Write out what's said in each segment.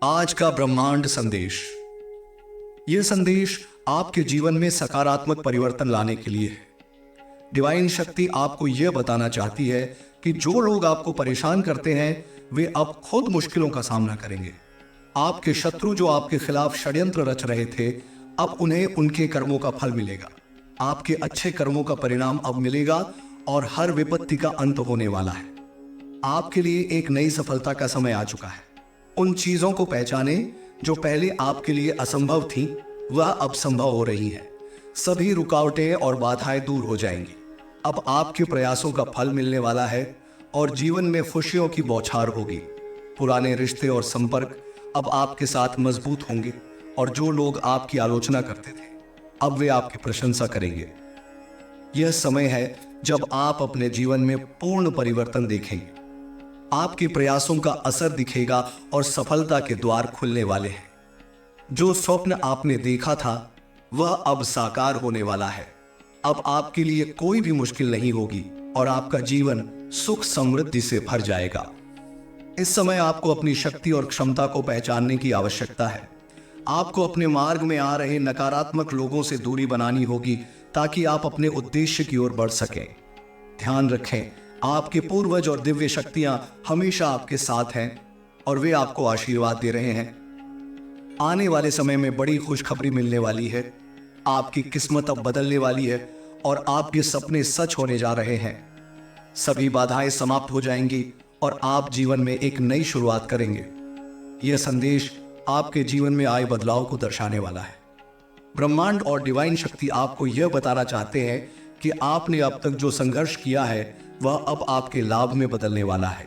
आज का ब्रह्मांड संदेश। यह संदेश आपके जीवन में सकारात्मक परिवर्तन लाने के लिए है। डिवाइन शक्ति आपको यह बताना चाहती है कि जो लोग आपको परेशान करते हैं वे अब खुद मुश्किलों का सामना करेंगे। आपके शत्रु जो आपके खिलाफ षड्यंत्र रच रहे थे, अब उन्हें उनके कर्मों का फल मिलेगा। आपके अच्छे कर्मों का परिणाम अब मिलेगा और हर विपत्ति का अंत होने वाला है। आपके लिए एक नई सफलता का समय आ चुका है। उन चीजों को पहचाने जो पहले आपके लिए असंभव थी, वह अब संभव हो रही है। सभी रुकावटें और बाधाएं दूर हो जाएंगी। अब आपके प्रयासों का फल मिलने वाला है और जीवन में खुशियों की बौछार होगी। पुराने रिश्ते और संपर्क अब आपके साथ मजबूत होंगे और जो लोग आपकी आलोचना करते थे, अब वे आपकी प्रशंसा करेंगे। यह समय है जब आप अपने जीवन में पूर्ण परिवर्तन देखेंगे। आपके प्रयासों का असर दिखेगा और सफलता के द्वार खुलने वाले हैं। जो स्वप्न आपने देखा था वह अब साकार होने वाला है। अब आपके लिए कोई भी मुश्किल नहीं होगी और आपका जीवन सुख समृद्धि से भर जाएगा। इस समय आपको अपनी शक्ति और क्षमता को पहचानने की आवश्यकता है। आपको अपने मार्ग में आ रहे नकारात्मक लोगों से दूरी बनानी होगी ताकि आप अपने उद्देश्य की ओर बढ़ सकें। ध्यान रखें, आपके पूर्वज और दिव्य शक्तियां हमेशा आपके साथ हैं और वे आपको आशीर्वाद दे रहे हैं। आने वाले समय में बड़ी खुशखबरी मिलने वाली है। आपकी किस्मत अब बदलने वाली है और आपके सपने सच होने जा रहे हैं। सभी बाधाएं समाप्त हो जाएंगी और आप जीवन में एक नई शुरुआत करेंगे। यह संदेश आपके जीवन में आए बदलाव को दर्शाने वाला है। ब्रह्मांड और डिवाइन शक्ति आपको यह बताना चाहते हैं कि आपने अब तक जो संघर्ष किया है वह अब आपके लाभ में बदलने वाला है।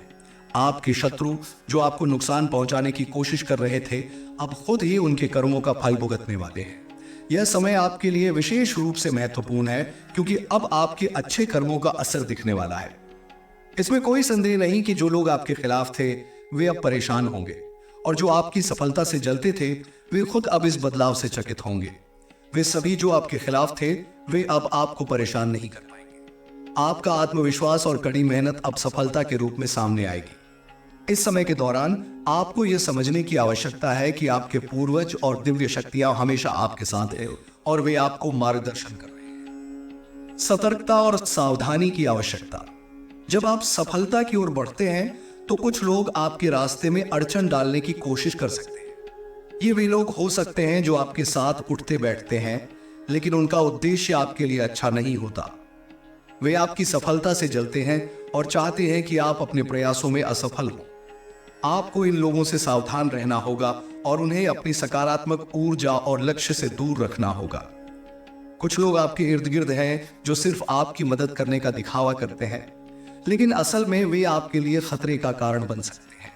आपके शत्रु जो आपको नुकसान पहुंचाने की कोशिश कर रहे थे, अब खुद ही उनके कर्मों का फल भुगतने वाले हैं। यह समय आपके लिए विशेष रूप से महत्वपूर्ण है क्योंकि अब आपके अच्छे कर्मों का असर दिखने वाला है। इसमें कोई संदेह नहीं कि जो लोग आपके खिलाफ थे वे अब परेशान होंगे और जो आपकी सफलता से जलते थे वे खुद अब इस बदलाव से चकित होंगे। वे सभी जो आपके खिलाफ थे वे अब आपको परेशान नहीं कर पाएंगे। आपका आत्मविश्वास और कड़ी मेहनत अब सफलता के रूप में सामने आएगी। इस समय के दौरान आपको यह समझने की आवश्यकता है कि आपके पूर्वज और दिव्य शक्तियां हमेशा आपके साथ हैं और वे आपको मार्गदर्शन कर रहे हैं। सतर्कता और सावधानी की आवश्यकता। जब आप सफलता की ओर बढ़ते हैं तो कुछ लोग आपके रास्ते में अड़चन डालने की कोशिश कर सकते हैं। ये वे लोग हो सकते हैं जो आपके साथ उठते बैठते हैं, लेकिन उनका उद्देश्य आपके लिए अच्छा नहीं होता। वे आपकी सफलता से जलते हैं और चाहते हैं कि आप अपने प्रयासों में असफल हो। आपको इन लोगों से सावधान रहना होगा और उन्हें अपनी सकारात्मक ऊर्जा और लक्ष्य से दूर रखना होगा। कुछ लोग आपके इर्द गिर्द हैं जो सिर्फ आपकी मदद करने का दिखावा करते हैं, लेकिन असल में वे आपके लिए खतरे का कारण बन सकते हैं।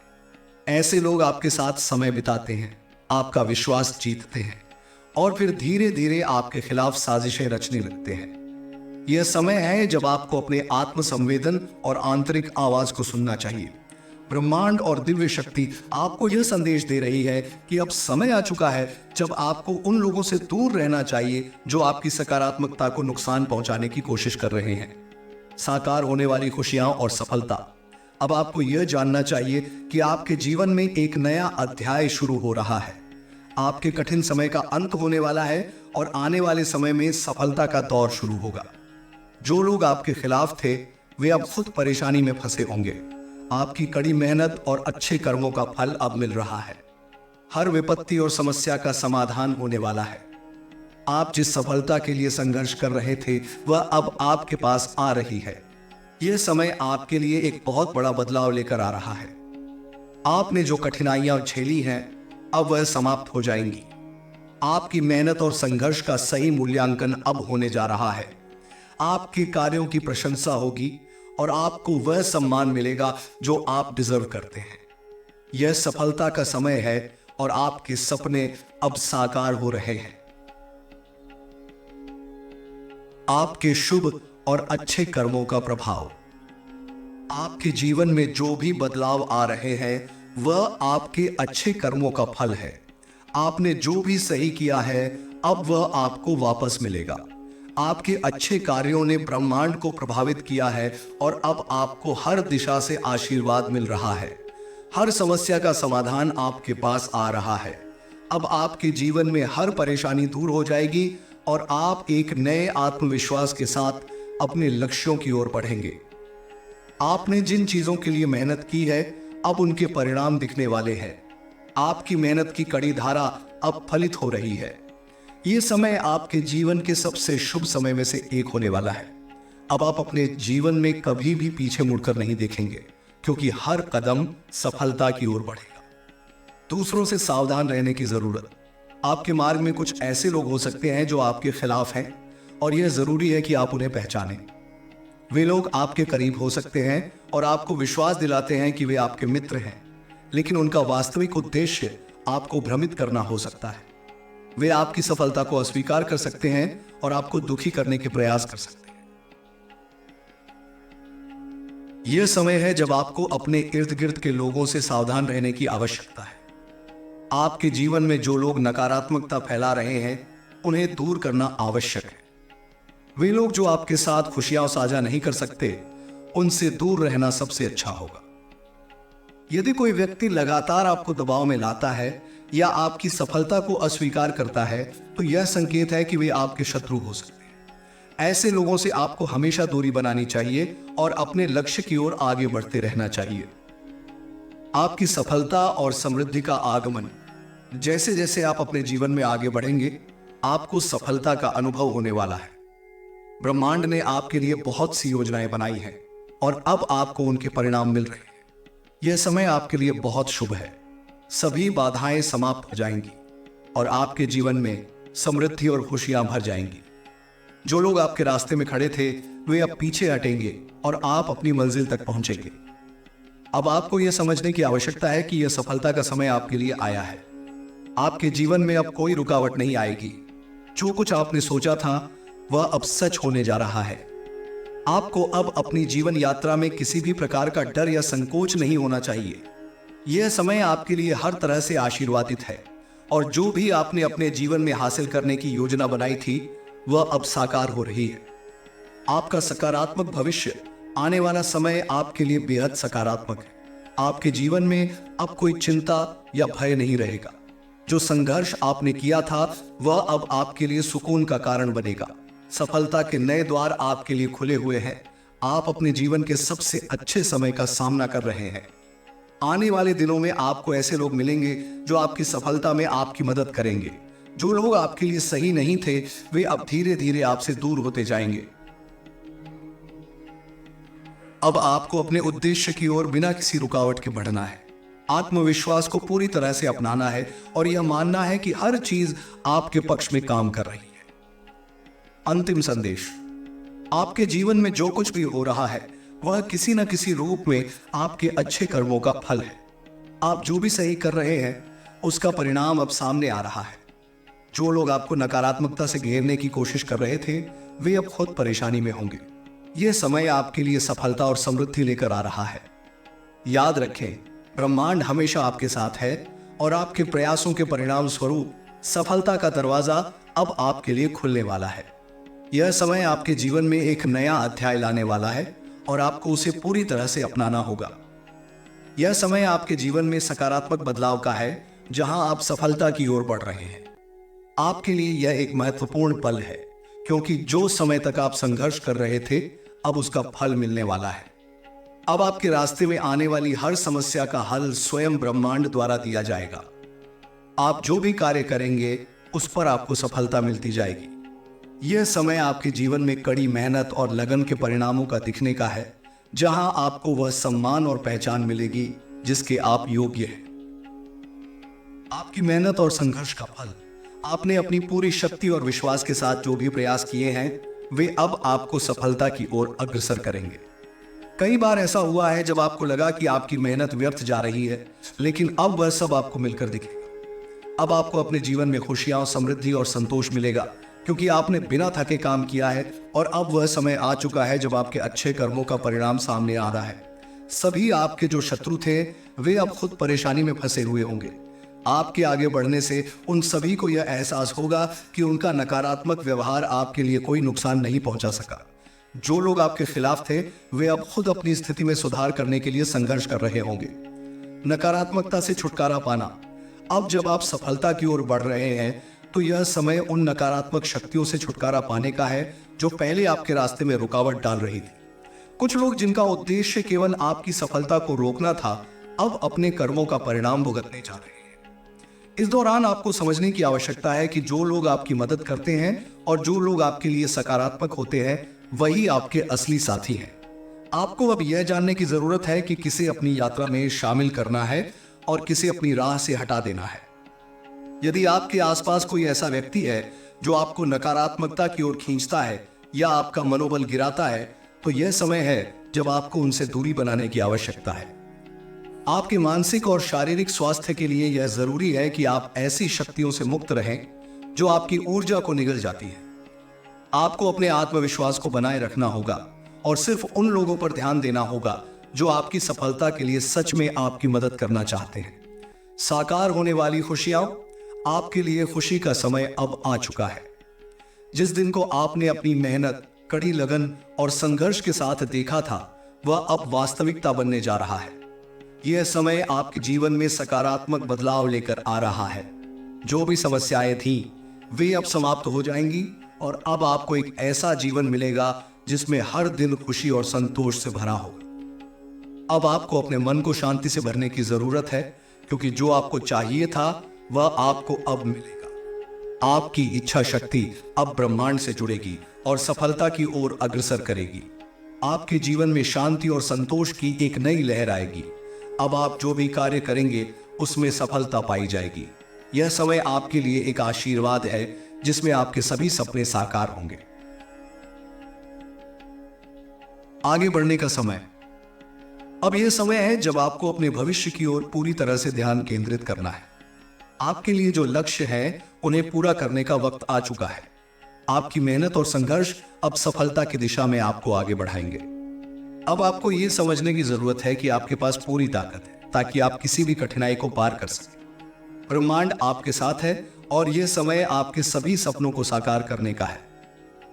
ऐसे लोग आपके साथ समय बिताते हैं, आपका विश्वास जीतते हैं और फिर धीरे धीरे आपके खिलाफ साजिशें रचने लगते हैं। यह समय है जब आपको अपने आत्म संवेदन और आंतरिक आवाज को सुनना चाहिए। ब्रह्मांड और दिव्य शक्ति आपको यह संदेश दे रही है कि अब समय आ चुका है जब आपको उन लोगों से दूर रहना चाहिए जो आपकी सकारात्मकता को नुकसान पहुंचाने की कोशिश कर रहे हैं। साकार होने वाली खुशियां और सफलता। अब आपको यह जानना चाहिए कि आपके जीवन में एक नया अध्याय शुरू हो रहा है। आपके कठिन समय का अंत होने वाला है और आने वाले समय में सफलता का दौर शुरू होगा। जो लोग आपके खिलाफ थे वे अब खुद परेशानी में फंसे होंगे। आपकी कड़ी मेहनत और अच्छे कर्मों का फल अब मिल रहा है। हर विपत्ति और समस्या का समाधान होने वाला है। आप जिस सफलता के लिए संघर्ष कर रहे थे वह अब आपके पास आ रही है। यह समय आपके लिए एक बहुत बड़ा बदलाव लेकर आ रहा है। आपने जो कठिनाइयां झेली हैं अब वह समाप्त हो जाएंगी। आपकी मेहनत और संघर्ष का सही मूल्यांकन अब होने जा रहा है। आपके कार्यों की प्रशंसा होगी और आपको वह सम्मान मिलेगा जो आप डिजर्व करते हैं। यह सफलता का समय है और आपके सपने अब साकार हो रहे हैं। आपके शुभ और अच्छे कर्मों का प्रभाव। आपके जीवन में जो भी बदलाव आ रहे हैं वह आपके अच्छे कर्मों का फल है। आपने जो भी सही किया है अब वह आपको वापस मिलेगा। आपके अच्छे कार्यों ने ब्रह्मांड को प्रभावित किया है और अब आपको हर दिशा से आशीर्वाद मिल रहा है। हर समस्या का समाधान आपके पास आ रहा है। अब आपके जीवन में हर परेशानी दूर हो जाएगी और आप एक नए आत्मविश्वास के साथ अपने लक्ष्यों की ओर बढ़ेंगे। आपने जिन चीजों के लिए मेहनत की है, अब उनके परिणाम दिखने वाले हैं। आपकी मेहनत की कड़ी धारा अब फलित हो रही है। ये समय आपके जीवन के सबसे शुभ समय में से एक होने वाला है। अब आप अपने जीवन में कभी भी पीछे मुड़कर नहीं देखेंगे, क्योंकि हर कदम सफलता की ओर बढ़ेगा। दूसरों से सावधान रहने की जरूरत। आपके मार्ग में कुछ ऐसे लोग हो सकते हैं जो आपके खिलाफ हैं, और यह जरूरी है कि आप उन्हें पहचानें। वे लोग आपके करीब हो सकते हैं और आपको विश्वास दिलाते हैं कि वे आपके मित्र हैं, लेकिन उनका वास्तविक उद्देश्य आपको भ्रमित करना हो सकता है। वे आपकी सफलता को अस्वीकार कर सकते हैं और आपको दुखी करने के प्रयास कर सकते हैं। यह समय है जब आपको अपने इर्द गिर्द के लोगों से सावधान रहने की आवश्यकता है। आपके जीवन में जो लोग नकारात्मकता फैला रहे हैं, उन्हें दूर करना आवश्यक है। वे लोग जो आपके साथ खुशियां साझा नहीं कर सकते, उनसे दूर रहना सबसे अच्छा होगा। यदि कोई व्यक्ति लगातार आपको दबाव में लाता है या आपकी सफलता को अस्वीकार करता है, तो यह संकेत है कि वे आपके शत्रु हो सकते हैं। ऐसे लोगों से आपको हमेशा दूरी बनानी चाहिए और अपने लक्ष्य की ओर आगे बढ़ते रहना चाहिए। आपकी सफलता और समृद्धि का आगमन। जैसे जैसे आप अपने जीवन में आगे बढ़ेंगे, आपको सफलता का अनुभव होने वाला है। ब्रह्मांड ने आपके लिए बहुत सी योजनाएं बनाई हैं और अब आपको उनके परिणाम मिल रहे हैं। यह समय आपके लिए बहुत शुभ है। सभी बाधाएं समाप्त हो जाएंगी और आपके जीवन में समृद्धि और खुशियां भर जाएंगी। जो लोग आपके रास्ते में खड़े थे, वे अब पीछे हटेंगे और आप अपनी मंजिल तक पहुंचेंगे। अब आपको यह समझने की आवश्यकता है कि यह सफलता का समय आपके लिए आया है। आपके जीवन में अब कोई रुकावट नहीं आएगी। जो कुछ आपने सोचा था, वह अब सच होने जा रहा है। आपको अब अपनी जीवन यात्रा में किसी भी प्रकार का डर या संकोच नहीं होना चाहिए। यह समय आपके लिए हर तरह से आशीर्वादित है और जो भी आपने अपने जीवन में हासिल करने की योजना बनाई थी, वह अब साकार हो रही है। आपका सकारात्मक भविष्य, आने वाला समय आपके लिए बेहद सकारात्मक है। आपके जीवन में अब कोई चिंता या भय नहीं रहेगा। जो संघर्ष आपने किया था, वह अब आपके लिए सुकून का कारण बनेगा। सफलता के नए द्वार आपके लिए खुले हुए हैं। आप अपने जीवन के सबसे अच्छे समय का सामना कर रहे हैं। आने वाले दिनों में आपको ऐसे लोग मिलेंगे जो आपकी सफलता में आपकी मदद करेंगे। जो लोग आपके लिए सही नहीं थे, वे अब धीरे धीरे आपसे दूर होते जाएंगे। अब आपको अपने उद्देश्य की ओर बिना किसी रुकावट के बढ़ना है। आत्मविश्वास को पूरी तरह से अपनाना है और यह मानना है कि हर चीज आपके पक्ष में काम कर रही है। अंतिम संदेश। आपके जीवन में जो कुछ भी हो रहा है, वह किसी न किसी रूप में आपके अच्छे कर्मों का फल है। आप जो भी सही कर रहे हैं, उसका परिणाम अब सामने आ रहा है। जो लोग आपको नकारात्मकता से घेरने की कोशिश कर रहे थे, वे अब खुद परेशानी में होंगे। यह समय आपके लिए सफलता और समृद्धि लेकर आ रहा है। याद रखें, ब्रह्मांड हमेशा आपके साथ है और आपके प्रयासों के परिणाम स्वरूप सफलता का दरवाजा अब आपके लिए खुलने वाला है। यह समय आपके जीवन में एक नया अध्याय लाने वाला है और आपको उसे पूरी तरह से अपनाना होगा। यह समय आपके जीवन में सकारात्मक बदलाव का है, जहां आप सफलता की ओर बढ़ रहे हैं। आपके लिए यह एक महत्वपूर्ण पल है, क्योंकि जो समय तक आप संघर्ष कर रहे थे, अब उसका फल मिलने वाला है। अब आपके रास्ते में आने वाली हर समस्या का हल स्वयं ब्रह्मांड द्वारा दिया जाएगा। आप जो भी कार्य करेंगे, उस पर आपको सफलता मिलती जाएगी। यह समय आपके जीवन में कड़ी मेहनत और लगन के परिणामों का दिखने का है, जहां आपको वह सम्मान और पहचान मिलेगी जिसके आप योग्य हैं। आपकी मेहनत और संघर्ष का फल, आपने अपनी पूरी शक्ति और विश्वास के साथ जो भी प्रयास किए हैं, वे अब आपको सफलता की ओर अग्रसर करेंगे। कई बार ऐसा हुआ है जब आपको लगा कि आपकी मेहनत व्यर्थ जा रही है, लेकिन अब वह सब आपको मिलकर दिखेगा। अब आपको अपने जीवन में खुशियां, समृद्धि और संतोष मिलेगा, क्योंकि आपने बिना थके काम किया है और अब वह समय आ चुका है जब आपके अच्छे कर्मों का परिणाम सामने आ रहा है। सभी आपके जो शत्रु थे, वे अब खुद परेशानी में फंसे हुए होंगे। आपके आगे बढ़ने से उन सभी को यह एहसास होगा कि उनका नकारात्मक व्यवहार आपके लिए कोई नुकसान नहीं पहुंचा सका। जो लोग आपके खिलाफ थे, वे अब खुद अपनी स्थिति में सुधार करने के लिए संघर्ष कर रहे होंगे। नकारात्मकता से छुटकारा पाना। अब जब आप सफलता की ओर बढ़ रहे हैं तो यह समय उन नकारात्मक शक्तियों से छुटकारा पाने का है जो पहले आपके रास्ते में रुकावट डाल रही थी। कुछ लोग जिनका उद्देश्य केवल आपकी सफलता को रोकना था, अब अपने कर्मों का परिणाम भुगतने जा रहे हैं। इस दौरान आपको समझने की आवश्यकता है कि जो लोग आपकी मदद करते हैं और जो लोग आपके लिए सकारात्मक होते हैं, वही आपके असली साथी हैं। आपको अब यह जानने की जरूरत है कि किसे अपनी यात्रा में शामिल करना है और किसे अपनी राह से हटा देना है। यदि आपके आसपास कोई ऐसा व्यक्ति है जो आपको नकारात्मकता की ओर खींचता है या आपका मनोबल गिराता है, तो यह समय है जब आपको उनसे दूरी बनाने की आवश्यकता है। आपके मानसिक और शारीरिक स्वास्थ्य के लिए यह जरूरी है कि आप ऐसी शक्तियों से मुक्त रहें जो आपकी ऊर्जा को निगल जाती है। आपको अपने आत्मविश्वास को बनाए रखना होगा और सिर्फ उन लोगों पर ध्यान देना होगा जो आपकी सफलता के लिए सच में आपकी मदद करना चाहते हैं। साकार होने वाली खुशियां, आपके लिए खुशी का समय अब आ चुका है। जिस दिन को आपने अपनी मेहनत, कड़ी लगन और संघर्ष के साथ देखा था, वह अब वास्तविकता बनने जा रहा है। यह समय आपके जीवन में सकारात्मक बदलाव लेकर आ रहा है। जो भी समस्याएं थीं, वे अब समाप्त हो जाएंगी और अब आपको एक ऐसा जीवन मिलेगा जिसमें हर दिन खुशी और संतोष से भरा होगा। अब आपको अपने मन को शांति से भरने की जरूरत है, क्योंकि जो आपको चाहिए था वह आपको अब मिलेगा। आपकी इच्छा शक्ति अब ब्रह्मांड से जुड़ेगी और सफलता की ओर अग्रसर करेगी। आपके जीवन में शांति और संतोष की एक नई लहर आएगी। अब आप जो भी कार्य करेंगे उसमें सफलता पाई जाएगी। यह समय आपके लिए एक आशीर्वाद है जिसमें आपके सभी सपने साकार होंगे। आगे बढ़ने का समय। अब यह समय है जब आपको अपने भविष्य की ओर पूरी तरह से ध्यान केंद्रित करना है। आपके लिए जो लक्ष्य है उन्हें पूरा करने का वक्त आ चुका है। आपकी मेहनत और संघर्ष अब सफलता की दिशा में आपको आगे बढ़ाएंगे। अब आपको यह समझने की जरूरत है कि आपके पास पूरी ताकत है ताकि आप किसी भी कठिनाई को पार कर सकें। ब्रह्मांड आपके साथ है और यह समय आपके सभी सपनों को साकार करने का है।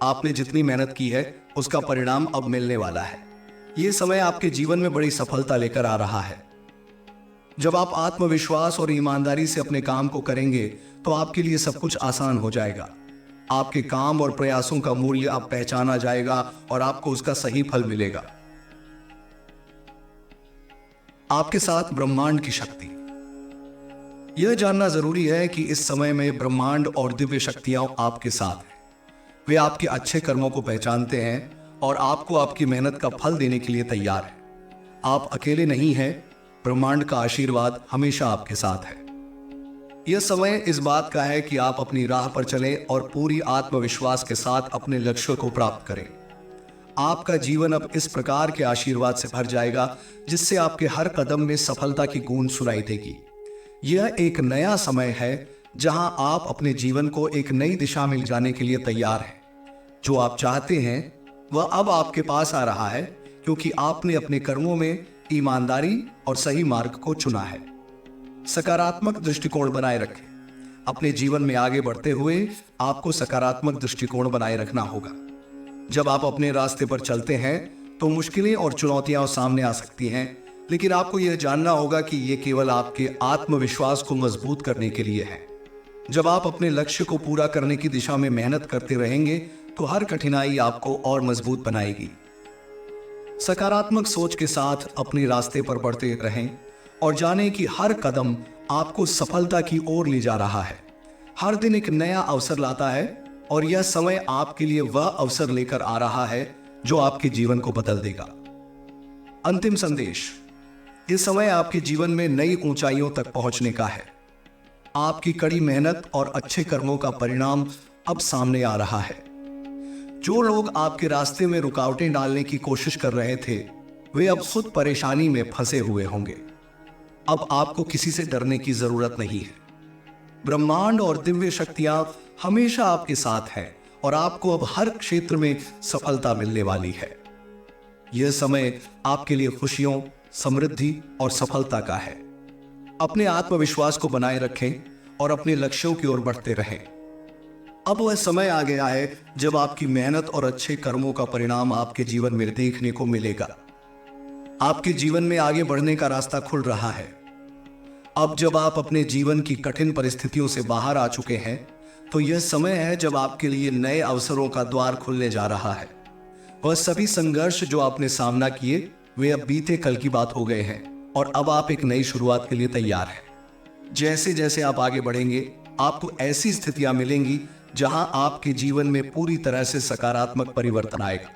आपने जितनी मेहनत की है उसका परिणाम अब मिलने वाला है। यह समय आपके जीवन में बड़ी सफलता लेकर आ रहा है। जब आप आत्मविश्वास और ईमानदारी से अपने काम को करेंगे तो आपके लिए सब कुछ आसान हो जाएगा। आपके काम और प्रयासों का मूल्य अब पहचाना जाएगा और आपको उसका सही फल मिलेगा। आपके साथ ब्रह्मांड की शक्ति। यह जानना जरूरी है कि इस समय में ब्रह्मांड और दिव्य शक्तियां आपके साथ हैं। वे आपके अच्छे कर्मों को पहचानते हैं और आपको आपकी मेहनत का फल देने के लिए तैयार हैं। आप अकेले नहीं हैं। ब्रह्मांड का आशीर्वाद हमेशा आपके साथ है। यह समय इस बात का है कि आप अपनी राह पर चलें और पूरी आत्मविश्वास के साथ अपने लक्ष्य को प्राप्त करें। आपका जीवन अब इस प्रकार के आशीर्वाद से भर जाएगा जिससे आपके हर कदम में सफलता की गूंज सुनाई देगी। यह एक नया समय है जहां आप अपने जीवन को एक नई दिशा में ले जाने के लिए तैयार हैं। जो आप चाहते हैं वह अब आपके पास आ रहा है, क्योंकि आपने अपने कर्मों में ईमानदारी और सही मार्ग को चुना है। सकारात्मक दृष्टिकोण बनाए रखें। अपने जीवन में आगे बढ़ते हुए आपको सकारात्मक दृष्टिकोण बनाए रखना होगा। जब आप अपने रास्ते पर चलते हैं तो मुश्किलें और चुनौतियां सामने आ सकती हैं, लेकिन आपको यह जानना होगा कि यह केवल आपके आत्मविश्वास को मजबूत करने के लिए है। जब आप अपने लक्ष्य को पूरा करने की दिशा में मेहनत करते रहेंगे तो हर कठिनाई आपको और मजबूत बनाएगी। सकारात्मक सोच के साथ अपने रास्ते पर बढ़ते रहें और जानें कि हर कदम आपको सफलता की ओर ले जा रहा है। हर दिन एक नया अवसर लाता है और यह समय आपके लिए वह अवसर लेकर आ रहा है जो आपके जीवन को बदल देगा। अंतिम संदेश। इस समय आपके जीवन में नई ऊंचाइयों तक पहुंचने का है। आपकी कड़ी मेहनत और अच्छे कर्मों का परिणाम अब सामने आ रहा है। जो लोग आपके रास्ते में रुकावटें डालने की कोशिश कर रहे थे, वे अब खुद परेशानी में फंसे हुए होंगे। अब आपको किसी से डरने की जरूरत नहीं है। ब्रह्मांड और दिव्य शक्तियां हमेशा आपके साथ हैं और आपको अब हर क्षेत्र में सफलता मिलने वाली है। यह समय आपके लिए खुशियों, समृद्धि और सफलता का है। अपने आत्मविश्वास को बनाए रखें और अपने लक्ष्यों की ओर बढ़ते रहें। अब वह समय आ गया है जब आपकी मेहनत और अच्छे कर्मों का परिणाम आपके जीवन में देखने को मिलेगा। आपके जीवन में आगे बढ़ने का रास्ता खुल रहा है। अब जब आप अपने जीवन की कठिन परिस्थितियों से बाहर आ चुके हैं, तो यह समय है जब आपके लिए नए अवसरों का द्वार खुलने जा रहा है। वह सभी संघर्ष जो आपने सामना किए, वे अब बीते कल की बात हो गए हैं और अब आप एक नई शुरुआत के लिए तैयार हैं। जैसे जैसे आप आगे बढ़ेंगे, आपको ऐसी स्थितियां मिलेंगी जहां आपके जीवन में पूरी तरह से सकारात्मक परिवर्तन आएगा।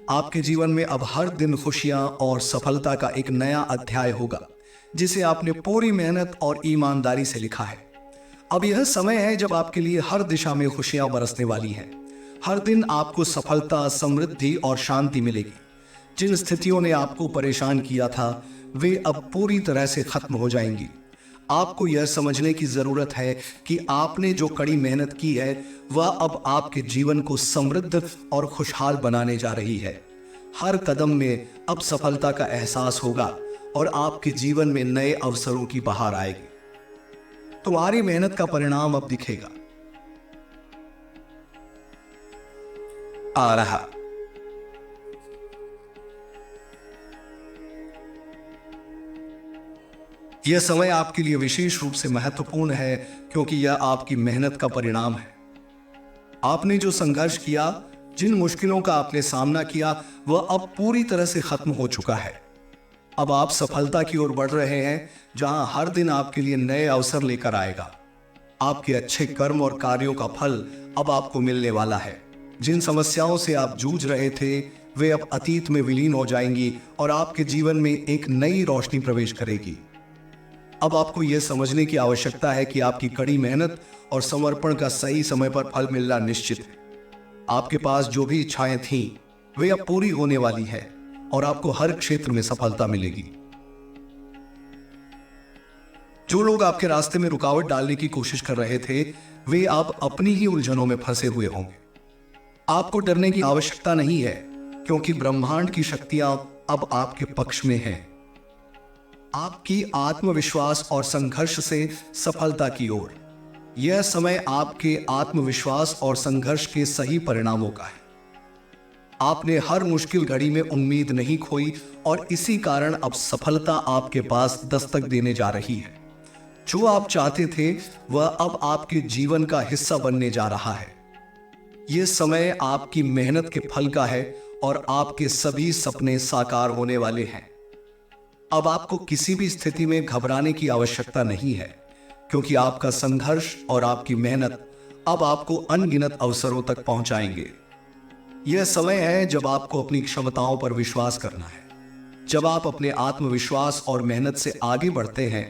आपके जीवन में अब हर दिन खुशियां और सफलता का एक नया अध्याय होगा, जिसे आपने पूरी मेहनत और ईमानदारी से लिखा है। अब यह समय है जब आपके लिए हर दिशा में खुशियां बरसने वाली हैं। हर दिन आपको सफलता, समृद्धि और शांति मिलेगी। जिन स्थितियों ने आपको परेशान किया था, वे अब पूरी तरह से खत्म हो जाएंगी। आपको यह समझने की जरूरत है कि आपने जो कड़ी मेहनत की है, वह अब आपके जीवन को समृद्ध और खुशहाल बनाने जा रही है। हर कदम में अब सफलता का एहसास होगा और आपके जीवन में नए अवसरों की बहार आएगी। तुम्हारी मेहनत का परिणाम अब दिखेगा। आ रहा। यह समय आपके लिए विशेष रूप से महत्वपूर्ण है, क्योंकि यह आपकी मेहनत का परिणाम है। आपने जो संघर्ष किया, जिन मुश्किलों का आपने सामना किया, वह अब पूरी तरह से खत्म हो चुका है। अब आप सफलता की ओर बढ़ रहे हैं, जहां हर दिन आपके लिए नए अवसर लेकर आएगा। आपके अच्छे कर्म और कार्यों का फल अब आपको मिलने वाला है। जिन समस्याओं से आप जूझ रहे थे, वे अब अतीत में विलीन हो जाएंगी और आपके जीवन में एक नई रोशनी प्रवेश करेगी। अब आपको यह समझने की आवश्यकता है कि आपकी कड़ी मेहनत और समर्पण का सही समय पर फल मिलना निश्चित है। आपके पास जो भी इच्छाएं थीं, वे अब पूरी होने वाली है और आपको हर क्षेत्र में सफलता मिलेगी। जो लोग आपके रास्ते में रुकावट डालने की कोशिश कर रहे थे, वे अब अपनी ही उलझनों में फंसे हुए होंगे। आपको डरने की आवश्यकता नहीं है, क्योंकि ब्रह्मांड की शक्तियां अब आपके पक्ष में हैं। आपकी आत्मविश्वास और संघर्ष से सफलता की ओर। यह समय आपके आत्मविश्वास और संघर्ष के सही परिणामों का है। आपने हर मुश्किल घड़ी में उम्मीद नहीं खोई और इसी कारण अब सफलता आपके पास दस्तक देने जा रही है। जो आप चाहते थे, वह अब आपके जीवन का हिस्सा बनने जा रहा है। यह समय आपकी मेहनत के फल का है और आपके सभी सपने साकार होने वाले हैं। अब आपको किसी भी स्थिति में घबराने की आवश्यकता नहीं है, क्योंकि आपका संघर्ष और आपकी मेहनत अब आपको अनगिनत अवसरों तक पहुंचाएंगे। यह समय है जब आपको अपनी क्षमताओं पर विश्वास करना है। जब आप अपने आत्मविश्वास और मेहनत से आगे बढ़ते हैं,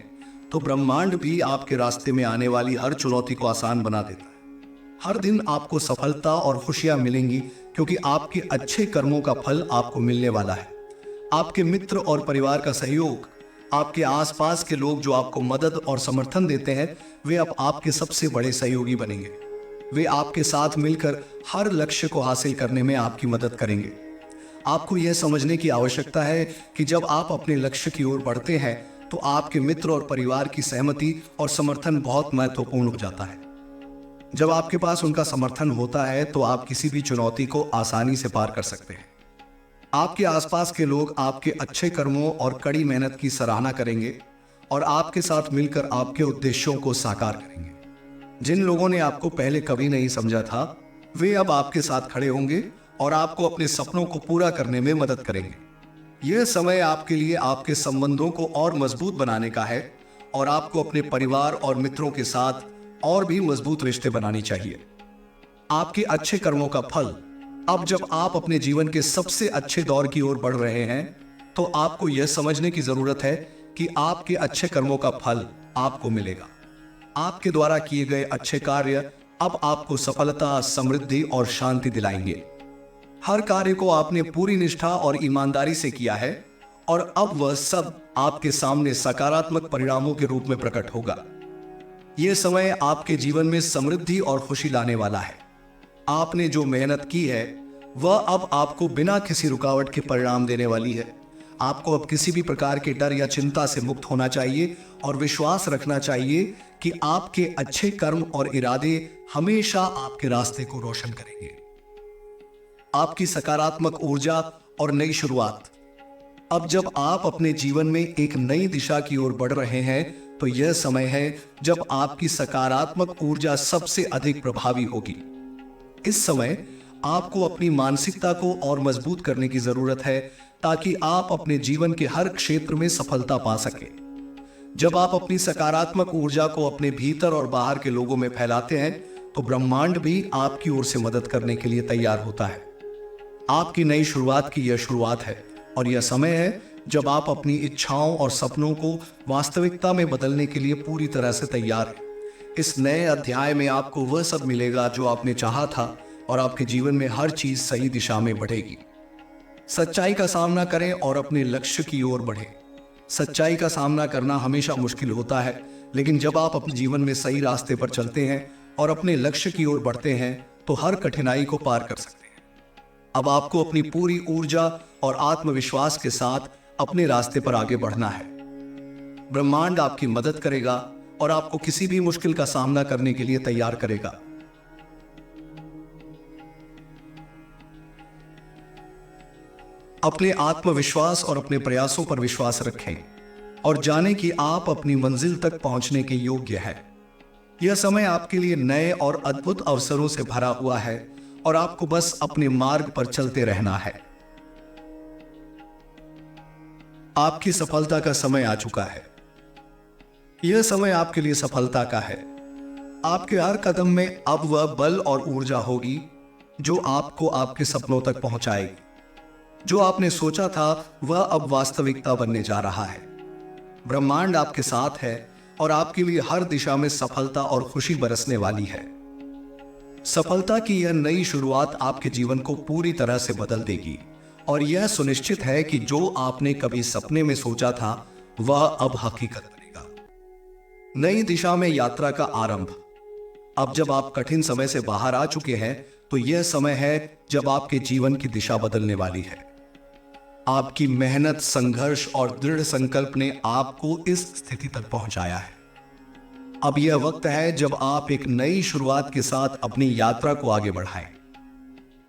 तो ब्रह्मांड भी आपके रास्ते में आने वाली हर चुनौती को आसान बना देता है। हर दिन आपको सफलता और खुशियां मिलेंगी, क्योंकि आपके अच्छे कर्मों का फल आपको मिलने वाला है। आपके मित्र और परिवार का सहयोग, आपके आसपास के लोग जो आपको मदद और समर्थन देते हैं, वे अब आपके सबसे बड़े सहयोगी बनेंगे। वे आपके साथ मिलकर हर लक्ष्य को हासिल करने में आपकी मदद करेंगे। आपको यह समझने की आवश्यकता है कि जब आप अपने लक्ष्य की ओर बढ़ते हैं, तो आपके मित्र और परिवार की सहमति और समर्थन बहुत महत्वपूर्ण हो जाता है। जब आपके पास उनका समर्थन होता है, तो आप किसी भी चुनौती को आसानी से पार कर सकते हैं। आपके आसपास के लोग आपके अच्छे कर्मों और कड़ी मेहनत की सराहना करेंगे और आपके साथ मिलकर आपके उद्देश्यों को साकार करेंगे। जिन लोगों ने आपको पहले कभी नहीं समझा था, वे अब आपके साथ खड़े होंगे और आपको अपने सपनों को पूरा करने में मदद करेंगे। यह समय आपके लिए आपके संबंधों को और मजबूत बनाने का है और आपको अपने परिवार और मित्रों के साथ और भी मजबूत रिश्ते बनाने चाहिए। आपके अच्छे कर्मों का फल, अब जब आप अपने जीवन के सबसे अच्छे दौर की ओर बढ़ रहे हैं, तो आपको यह समझने की जरूरत है कि आपके अच्छे कर्मों का फल आपको मिलेगा। आपके द्वारा किए गए अच्छे कार्य अब आपको सफलता, समृद्धि और शांति दिलाएंगे। हर कार्य को आपने पूरी निष्ठा और ईमानदारी से किया है और अब वह सब आपके सामने सकारात्मक परिणामों के रूप में प्रकट होगा। यह समय आपके जीवन में समृद्धि और खुशी लाने वाला है। आपने जो मेहनत की है, वह अब आपको बिना किसी रुकावट के परिणाम देने वाली है। आपको अब किसी भी प्रकार के डर या चिंता से मुक्त होना चाहिए और विश्वास रखना चाहिए कि आपके अच्छे कर्म और इरादे हमेशा आपके रास्ते को रोशन करेंगे। आपकी सकारात्मक ऊर्जा और नई शुरुआत, अब जब आप अपने जीवन में एक नई दिशा की ओर बढ़ रहे हैं तो यह समय है जब आपकी सकारात्मक ऊर्जा सबसे अधिक प्रभावी होगी। इस समय आपको अपनी मानसिकता को और मजबूत करने की जरूरत है ताकि आप अपने जीवन के हर क्षेत्र में सफलता पा सकें। जब आप अपनी सकारात्मक ऊर्जा को अपने भीतर और बाहर के लोगों में फैलाते हैं तो ब्रह्मांड भी आपकी ओर से मदद करने के लिए तैयार होता है। आपकी नई शुरुआत की यह शुरुआत है और यह समय है जब आप अपनी इच्छाओं और सपनों को वास्तविकता में बदलने के लिए पूरी तरह से तैयार हैं। इस नए अध्याय में आपको वह सब मिलेगा जो आपने चाहा था और आपके जीवन में हर चीज सही दिशा में बढ़ेगी। सच्चाई का सामना करें और अपने लक्ष्य की ओर बढ़ें। सच्चाई का सामना करना हमेशा मुश्किल होता है, लेकिन जब आप अपने जीवन में सही रास्ते पर चलते हैं और अपने लक्ष्य की ओर बढ़ते हैं तो हर कठिनाई को पार कर सकते हैं। अब आपको अपनी पूरी ऊर्जा और आत्मविश्वास के साथ अपने रास्ते पर आगे बढ़ना है। ब्रह्मांड आपकी मदद करेगा और आपको किसी भी मुश्किल का सामना करने के लिए तैयार करेगा। अपने आत्मविश्वास और अपने प्रयासों पर विश्वास रखें और जानें कि आप अपनी मंजिल तक पहुंचने के योग्य हैं। यह समय आपके लिए नए और अद्भुत अवसरों से भरा हुआ है और आपको बस अपने मार्ग पर चलते रहना है। आपकी सफलता का समय आ चुका है। यह समय आपके लिए सफलता का है। आपके हर कदम में अब वह बल और ऊर्जा होगी जो आपको आपके सपनों तक पहुंचाएगी। जो आपने सोचा था वह अब वास्तविकता बनने जा रहा है। ब्रह्मांड आपके साथ है और आपके लिए हर दिशा में सफलता और खुशी बरसने वाली है। सफलता की यह नई शुरुआत आपके जीवन को पूरी तरह से बदल देगी और यह सुनिश्चित है कि जो आपने कभी सपने में सोचा था वह अब हकीकत बनेगा। नई दिशा में यात्रा का आरंभ। अब जब आप कठिन समय से बाहर आ चुके हैं तो यह समय है जब आपके जीवन की दिशा बदलने वाली है। आपकी मेहनत, संघर्ष और दृढ़ संकल्प ने आपको इस स्थिति तक पहुंचाया है। अब यह वक्त है जब आप एक नई शुरुआत के साथ अपनी यात्रा को आगे बढ़ाएं।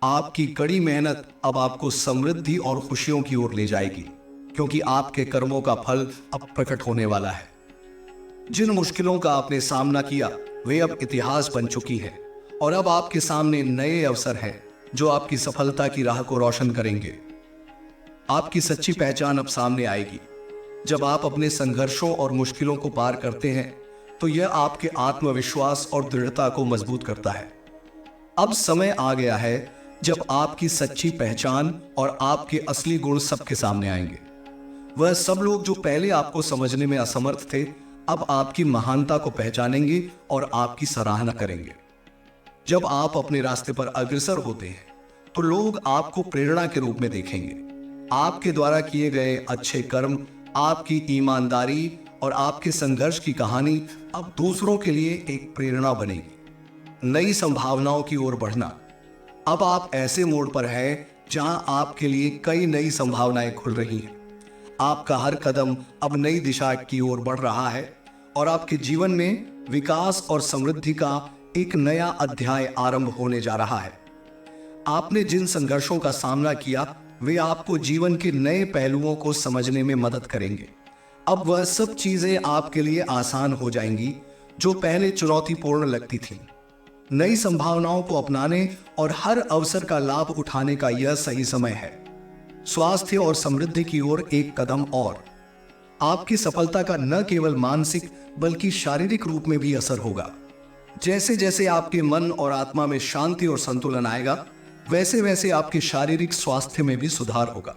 आपकी कड़ी मेहनत अब आपको समृद्धि और खुशियों की ओर ले जाएगी, क्योंकि आपके कर्मों का फल अब प्रकट होने वाला है। जिन मुश्किलों का आपने सामना किया वे अब इतिहास बन चुकी है और अब आपके सामने नए अवसर हैं जो आपकी सफलता की राह को रोशन करेंगे। आपकी सच्ची पहचान अब सामने आएगी। जब आप अपने संघर्षों और मुश्किलों को पार करते हैं तो यह आपके आत्मविश्वास और दृढ़ता को मजबूत करता है। अब समय आ गया है जब आपकी सच्ची पहचान और आपके असली गुण सबके सामने आएंगे। वह सब लोग जो पहले आपको समझने में असमर्थ थे अब आपकी महानता को पहचानेंगे और आपकी सराहना करेंगे। जब आप अपने रास्ते पर अग्रसर होते हैं तो लोग आपको प्रेरणा के रूप में देखेंगे। आपके द्वारा किए गए अच्छे कर्म, आपकी ईमानदारी और आपके संघर्ष की कहानी अब दूसरों के लिए एक प्रेरणा बनेगी। नई संभावनाओं की ओर बढ़ना। अब आप ऐसे मोड़ पर हैं जहां आपके लिए कई नई संभावनाएं खुल रही हैं। आपका हर कदम अब नई दिशा की ओर बढ़ रहा है और आपके जीवन में विकास और समृद्धि का एक नया अध्याय आरंभ होने जा रहा है। आपने जिन संघर्षों का सामना किया वे आपको जीवन के नए पहलुओं को समझने में मदद करेंगे। अब वह सब चीजें आपके लिए आसान हो जाएंगी जो पहले चुनौतीपूर्ण लगती थीं। नई संभावनाओं को अपनाने और हर अवसर का लाभ उठाने का यह सही समय है। स्वास्थ्य और समृद्धि की ओर एक कदम और। आपकी सफलता का न केवल मानसिक बल्कि शारीरिक रूप में भी असर होगा। जैसे जैसे आपके मन और आत्मा में शांति और संतुलन आएगा वैसे वैसे आपके शारीरिक स्वास्थ्य में भी सुधार होगा।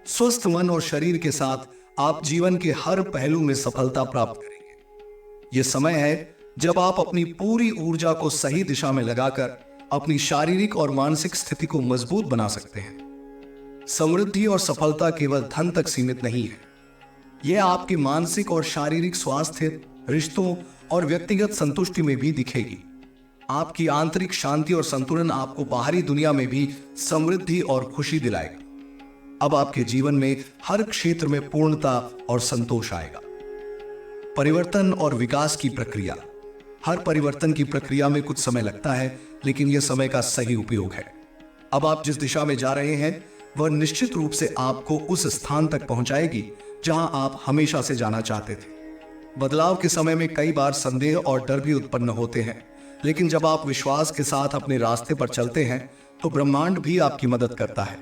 स्वस्थ मन और शरीर के साथ आप जीवन के हर पहलू में सफलता प्राप्त करेंगे। यह समय है जब आप अपनी पूरी ऊर्जा को सही दिशा में लगाकर अपनी शारीरिक और मानसिक स्थिति को मजबूत बना सकते हैं। समृद्धि और सफलता केवल धन तक सीमित नहीं है। यह आपके मानसिक और शारीरिक स्वास्थ्य, रिश्तों और व्यक्तिगत संतुष्टि में भी दिखेगी। आपकी आंतरिक शांति और संतुलन आपको बाहरी दुनिया में भी समृद्धि और खुशी दिलाएगा। अब आपके जीवन में हर क्षेत्र में पूर्णता और संतोष आएगा। परिवर्तन और विकास की प्रक्रिया। हर परिवर्तन की प्रक्रिया में कुछ समय लगता है, लेकिन यह समय का सही उपयोग है। अब आप जिस दिशा में जा रहे हैं वह निश्चित रूप से आपको उस स्थान तक पहुंचाएगी जहां आप हमेशा से जाना चाहते थे। बदलाव के समय में कई बार संदेह और डर भी उत्पन्न होते हैं, लेकिन जब आप विश्वास के साथ अपने रास्ते पर चलते हैं तो ब्रह्मांड भी आपकी मदद करता है।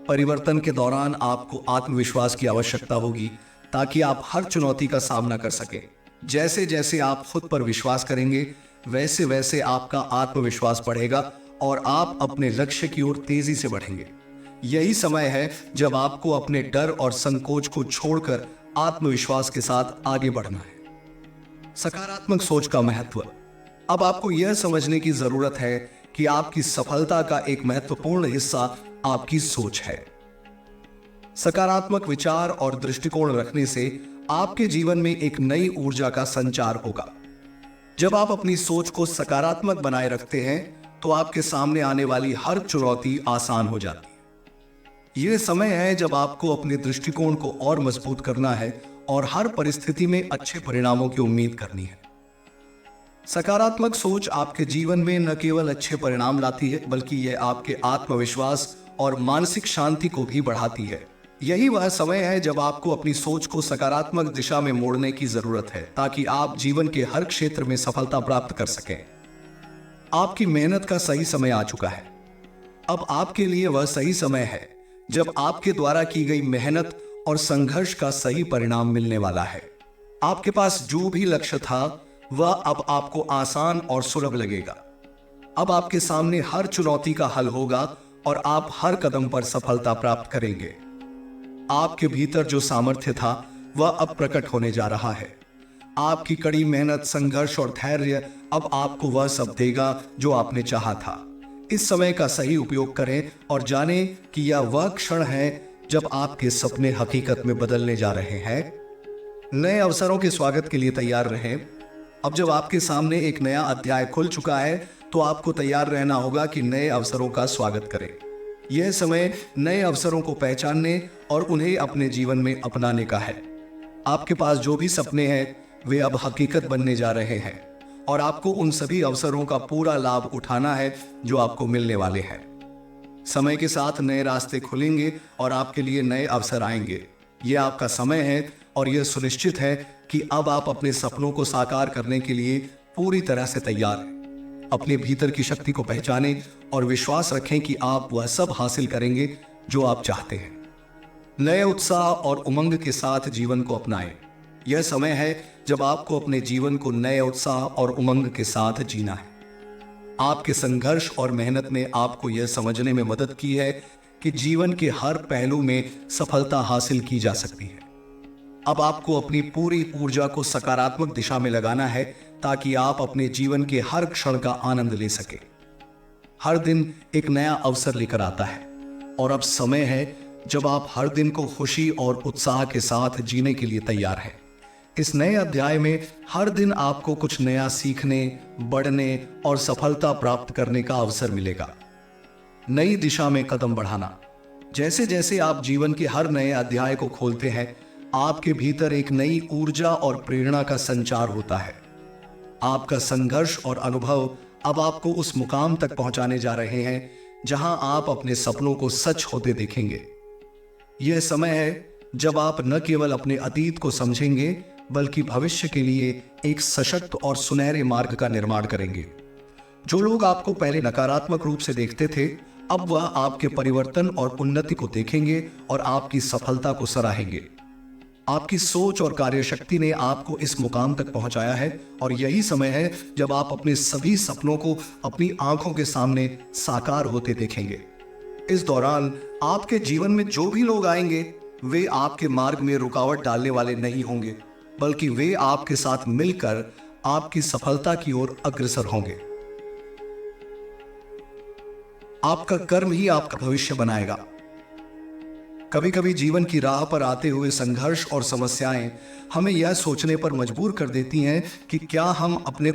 परिवर्तन के दौरान आपको आत्मविश्वास की आवश्यकता होगी ताकि आप हर चुनौती का सामना कर सकें। जैसे जैसे आप खुद पर विश्वास करेंगे वैसे वैसे आपका आत्मविश्वास बढ़ेगा और आप अपने लक्ष्य की ओर तेजी से बढ़ेंगे। यही समय है जब आपको अपने डर और संकोच को छोड़कर आत्मविश्वास के साथ आगे बढ़ना है। सकारात्मक सोच का महत्व। अब आपको यह समझने की जरूरत है कि आपकी सफलता का एक महत्वपूर्ण हिस्सा आपकी सोच है। सकारात्मक विचार और दृष्टिकोण रखने से आपके जीवन में एक नई ऊर्जा का संचार होगा। जब आप अपनी सोच को सकारात्मक बनाए रखते हैं तो आपके सामने आने वाली हर चुनौती आसान हो जाती है। यह समय है जब आपको अपने दृष्टिकोण को और मजबूत करना है और हर परिस्थिति में अच्छे परिणामों की उम्मीद करनी है। सकारात्मक सोच आपके जीवन में न केवल अच्छे परिणाम लाती है बल्कि यह आपके आत्मविश्वास और मानसिक शांति को भी बढ़ाती है। यही वह समय है जब आपको अपनी सोच को सकारात्मक दिशा में मोड़ने की जरूरत है ताकि आप जीवन के हर क्षेत्र में सफलता प्राप्त कर सकें। आपकी मेहनत का सही समय आ चुका है। अब आपके लिए वह सही समय है जब आपके द्वारा की गई मेहनत और संघर्ष का सही परिणाम मिलने वाला है। आपके पास जो भी लक्ष्य था वह अब आपको आसान और सुलभ लगेगा। अब आपके सामने हर चुनौती का हल होगा और आप हर कदम पर सफलता प्राप्त करेंगे। आपके भीतर जो सामर्थ्य था वह अब प्रकट होने जा रहा है। आपकी कड़ी मेहनत, संघर्ष और धैर्य अब आपको वह सब देगा जो आपने चाहा था। इस समय का सही उपयोग करें और जानें कि यह वह क्षण है जब आपके सपने हकीकत में बदलने जा रहे हैं। नए अवसरों के स्वागत के लिए तैयार रहें। अब जब आपके सामने एक नया अध्याय खुल चुका है तो आपको तैयार रहना होगा कि नए अवसरों का स्वागत करें। यह समय नए अवसरों को पहचानने और उन्हें अपने जीवन में अपनाने का है। आपके पास जो भी सपने हैं वे अब हकीकत बनने जा रहे हैं और आपको उन सभी अवसरों का पूरा लाभ उठाना है जो आपको मिलने वाले हैं। समय के साथ नए रास्ते खुलेंगे और आपके लिए नए अवसर आएंगे। यह आपका समय है और यह सुनिश्चित है कि अब आप अपने सपनों को साकार करने के लिए पूरी तरह से तैयार हैं। अपने भीतर की शक्ति को पहचानें और विश्वास रखें कि आप वह सब हासिल करेंगे जो आप चाहते हैं। नए उत्साह और उमंग के साथ जीवन को अपनाएं। यह समय है जब आपको अपने जीवन को नए उत्साह और उमंग के साथ जीना है। आपके संघर्ष और मेहनत ने आपको यह समझने में मदद की है कि जीवन के हर पहलू में सफलता हासिल की जा सकती है। अब आपको अपनी पूरी ऊर्जा को सकारात्मक दिशा में लगाना है ताकि आप अपने जीवन के हर क्षण का आनंद ले सके। हर दिन एक नया अवसर लेकर आता है और अब समय है जब आप हर दिन को खुशी और उत्साह के साथ जीने के लिए तैयार हैं। इस नए अध्याय में हर दिन आपको कुछ नया सीखने, बढ़ने और सफलता प्राप्त करने का अवसर मिलेगा। नई दिशा में कदम बढ़ाना। जैसे जैसे आप जीवन के हर नए अध्याय को खोलते हैं आपके भीतर एक नई ऊर्जा और प्रेरणा का संचार होता है। आपका संघर्ष और अनुभव अब आपको उस मुकाम तक पहुंचाने जा रहे हैं जहां आप अपने सपनों को सच होते देखेंगे। यह समय है जब आप न केवल अपने अतीत को समझेंगे बल्कि भविष्य के लिए एक सशक्त और सुनहरे मार्ग का निर्माण करेंगे। जो लोग आपको पहले नकारात्मक रूप से देखते थे अब वह आपके परिवर्तन और उन्नति को देखेंगे और आपकी सफलता को सराहेंगे। आपकी सोच और कार्यशक्ति ने आपको इस मुकाम तक पहुंचाया है और यही समय है जब आप अपने सभी सपनों को अपनी आंखों के सामने साकार होते देखेंगे। इस दौरान आपके जीवन में जो भी लोग आएंगे वे आपके मार्ग में रुकावट डालने वाले नहीं होंगे बल्कि वे आपके साथ मिलकर आपकी सफलता की ओर अग्रसर होंगे। आपका कर्म ही आपका भविष्य बनाएगा। कभी कभी जीवन की राह पर आते हुए संघर्ष और समस्याएं हमें यह सोचने पर मजबूर कर देती हैं कि क्या हम अपने